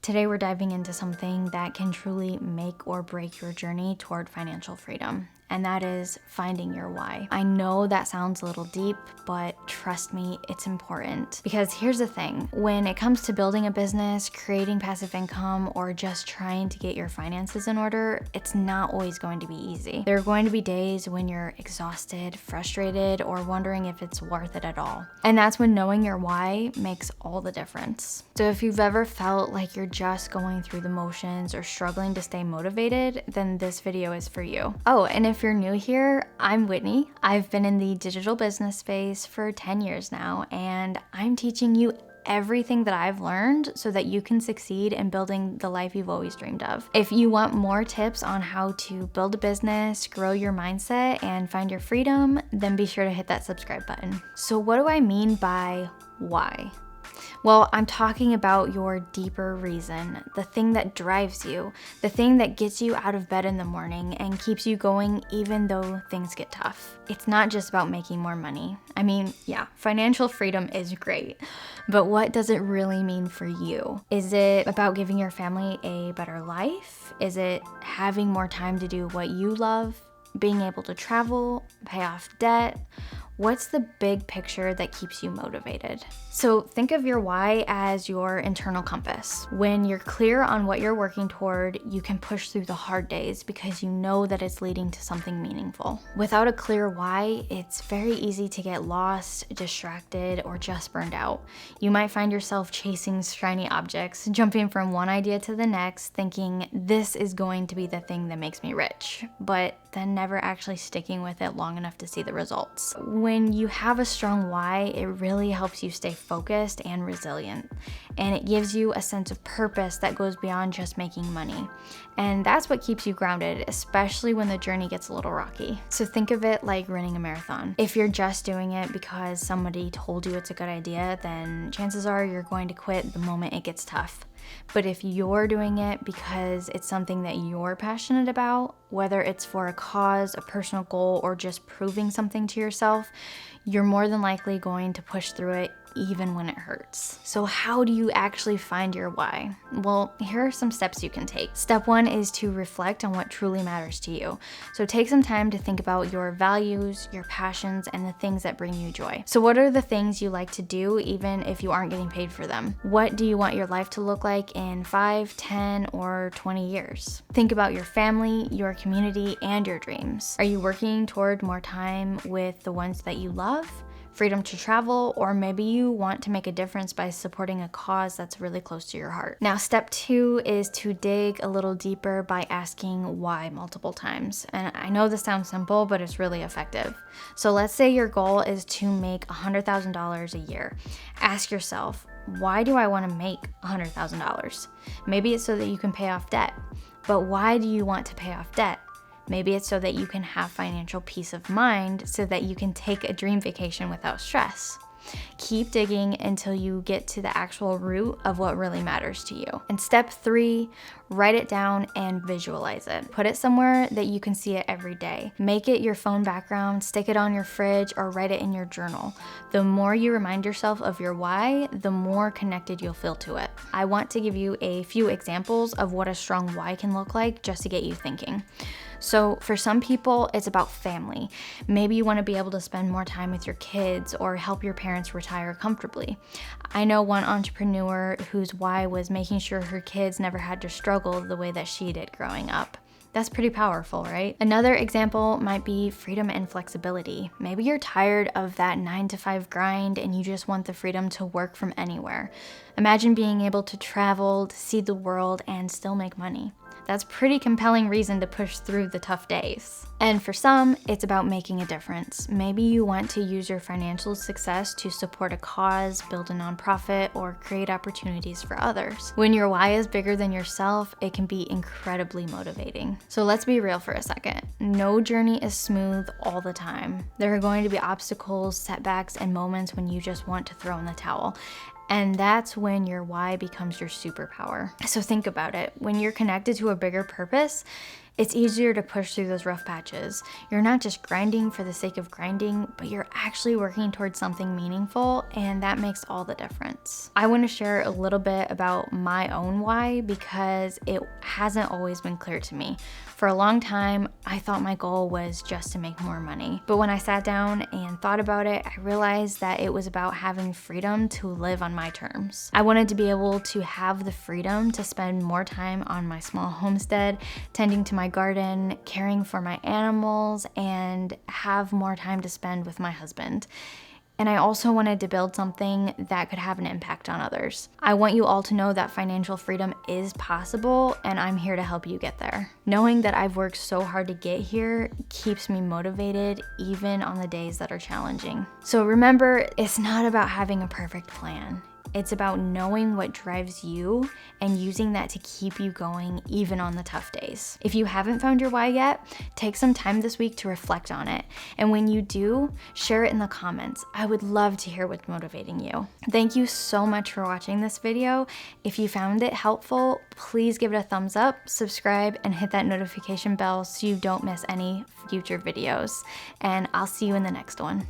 Today we're diving into something that can truly make or break your journey toward financial freedom, and that is finding your why. I know that sounds a little deep, but trust me, it's important. Because here's the thing, when it comes to building a business, creating passive income, or just trying to get your finances in order, it's not always going to be easy. There are going to be days when you're exhausted, frustrated, or wondering if it's worth it at all. And that's when knowing your why makes all the difference. So if you've ever felt like you're just going through the motions or struggling to stay motivated, then this video is for you. Oh, and if you're new here, I'm Whitney. I've been in the digital business space for 10 years now, and I'm teaching you everything that I've learned so that you can succeed in building the life you've always dreamed of. If you want more tips on how to build a business, grow your mindset, and find your freedom, then be sure to hit that subscribe button. So what do I mean by why? Well, I'm talking about your deeper reason, the thing that drives you, the thing that gets you out of bed in the morning and keeps you going even though things get tough. It's not just about making more money. I mean, yeah, financial freedom is great, but what does it really mean for you? Is it about giving your family a better life? Is it having more time to do what you love? Being able to travel, pay off debt? What's the big picture that keeps you motivated? So think of your why as your internal compass. When you're clear on what you're working toward, you can push through the hard days because you know that it's leading to something meaningful. Without a clear why, it's very easy to get lost, distracted, or just burned out. You might find yourself chasing shiny objects, jumping from one idea to the next, thinking this is going to be the thing that makes me rich, but then never actually sticking with it long enough to see the results. When you have a strong why, it really helps you stay focused and resilient. And it gives you a sense of purpose that goes beyond just making money. And that's what keeps you grounded, especially when the journey gets a little rocky. So think of it like running a marathon. If you're just doing it because somebody told you it's a good idea, then chances are you're going to quit the moment it gets tough. But if you're doing it because it's something that you're passionate about, whether it's for a cause, a personal goal, or just proving something to yourself, you're more than likely going to push through it even when it hurts. So how do you actually find your why? Well, here are some steps you can take. Step 1 is to reflect on what truly matters to you. So take some time to think about your values, your passions, and the things that bring you joy. So what are the things you like to do even if you aren't getting paid for them? What do you want your life to look like in 5, 10, or 20 years? Think about your family, your community, and your dreams. Are you working toward more time with the ones that you love? Freedom to travel, or maybe you want to make a difference by supporting a cause that's really close to your heart. Now, step 2 is to dig a little deeper by asking why multiple times. And I know this sounds simple, but it's really effective. So let's say your goal is to make $100,000 a year. Ask yourself, why do I want to make $100,000? Maybe it's so that you can pay off debt. But why do you want to pay off debt? Maybe it's so that you can have financial peace of mind so that you can take a dream vacation without stress. Keep digging until you get to the actual root of what really matters to you. And step 3, write it down and visualize it. Put it somewhere that you can see it every day. Make it your phone background, stick it on your fridge, or write it in your journal. The more you remind yourself of your why, the more connected you'll feel to it. I want to give you a few examples of what a strong why can look like just to get you thinking. So for some people, it's about family. Maybe you want to be able to spend more time with your kids or help your parents retire comfortably. I know one entrepreneur whose why was making sure her kids never had to struggle the way that she did growing up. That's pretty powerful, right? Another example might be freedom and flexibility. Maybe you're tired of that 9-to-5 grind and you just want the freedom to work from anywhere. Imagine being able to travel, to see the world, and still make money. That's pretty compelling reason to push through the tough days. And for some, it's about making a difference. Maybe you want to use your financial success to support a cause, build a nonprofit, or create opportunities for others. When your why is bigger than yourself, it can be incredibly motivating. So let's be real for a second. No journey is smooth all the time. There are going to be obstacles, setbacks, and moments when you just want to throw in the towel. And that's when your why becomes your superpower. So think about it. When you're connected to a bigger purpose, It's easier to push through those rough patches. You're not just grinding for the sake of grinding, but you're actually working towards something meaningful, and that makes all the difference. I want to share a little bit about my own why because it hasn't always been clear to me. For a long time, I thought my goal was just to make more money. But when I sat down and thought about it, I realized that it was about having freedom to live on my terms. I wanted to be able to have the freedom to spend more time on my small homestead, tending to my garden, caring for my animals, and have more time to spend with my husband. And I also wanted to build something that could have an impact on others. I want you all to know that financial freedom is possible, and I'm here to help you get there. Knowing that I've worked so hard to get here keeps me motivated, even on the days that are challenging. So remember, it's not about having a perfect plan. It's about knowing what drives you and using that to keep you going even on the tough days. If you haven't found your why yet, take some time this week to reflect on it. And when you do, share it in the comments. I would love to hear what's motivating you. Thank you so much for watching this video. If you found it helpful, please give it a thumbs up, subscribe, and hit that notification bell so you don't miss any future videos. And I'll see you in the next one.